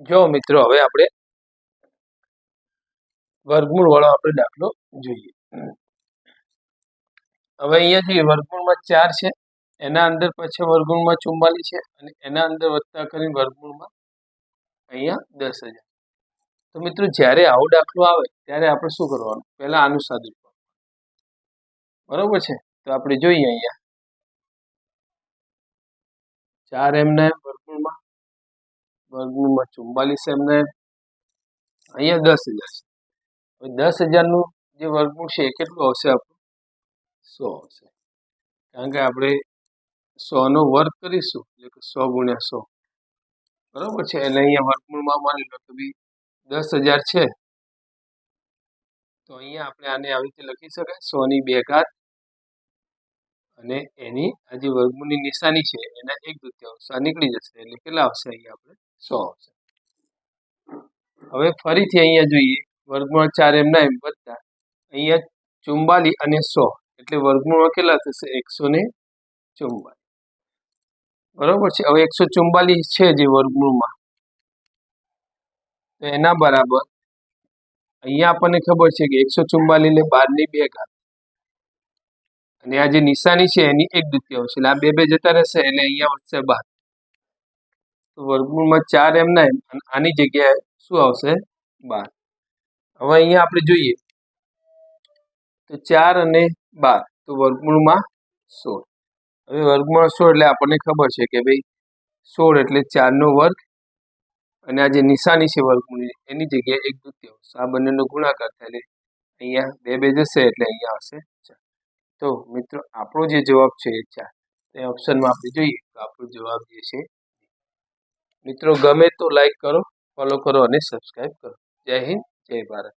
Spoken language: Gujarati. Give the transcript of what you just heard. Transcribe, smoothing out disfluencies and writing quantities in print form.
જો મિત્રો હવે આપણે વર્ગમૂળ વાળો આપણે દાખલો જોઈએ. હવે અહીંયા જે વર્ગમૂળમાં 4 છે એના અંદર પછી વર્ગમૂળમાં 44 છે અને એના અંદર વત્તા કરીને વર્ગમૂળમાં અહીંયા 10,000. તો મિત્રો જ્યારે આવો દાખલો આવે ત્યારે આપણે શું કરવાનું? પહેલા આનું સાદું બરોબર છે. તો આપણે જોઈએ અહીંયા 4 એમના વર્ગમૂળમાં 44 એમના અહીંયા 10,000 છે. હવે 10,000 નું જે વર્ગમૂળ છે એ કેટલું આવશે? આપણું 100 આવશે, કારણ કે આપણે 100 નો વર્ગ કરીશું એટલે કે 100 ગુણ્યા 100 બરોબર છે. એટલે અહીંયા વર્ગમૂળમાં માની લો કે 10,000 છે તો અહીંયા આપણે આને આવી રીતે લખી શકાય 100 ની 2 ઘાત અને એની આ જે વર્ગમૂળની નિશાની છે એના 1/2 આ નીકળી જશે એટલે કેટલા આવશે? અહીંયા આપણે 100 આવશે. હવે ફરીથી અહીંયા જોઈએ વર્ગમૂળ 4 એમના એમ વત્તા અહીંયા 44 અને 100 એટલે વર્ગમૂળમાં કેટલા થશે? 144 બરોબર છે. હવે 144 છે જે વર્ગમૂળમાં તો એના બરાબર અહીંયા આપણને ખબર છે કે 144 એટલે 12 ની 2 ઘાત અને આ જે નિશાની છે એની 1/2 એટલે આ 2 જતા રહેશે એટલે અહીંયા વધશે 12. તો વર્ગમૂળમાં 4 એમના એમ અને આની જગ્યાએ શું આવશે? 12. હવે અહીંયા આપણે જોઈએ તો 4 અને 12 તો વર્ગમૂળમાં 16. હવે વર્ગમૂળ 16 એટલે આપણને ખબર છે કે ભાઈ 16 એટલે 4 નો વર્ગ અને આ જે નિશાની છે વર્ગમૂળની એની જગ્યાએ 1/2 આ બંનેનો ગુણાકાર થાય એટલે અહીંયા 2 જશે એટલે અહીંયા આવશે 4. તો મિત્રો આપણો જે જવાબ છે એ 4 એ ઓપ્શનમાં આપણે જોઈએ તો આપણો જવાબ જે છે. મિત્રો ગમે તો લાઈક કરો, ફોલો કરો અને સબસ્ક્રાઈબ કરો. જય હિન્દ, જય ભારત.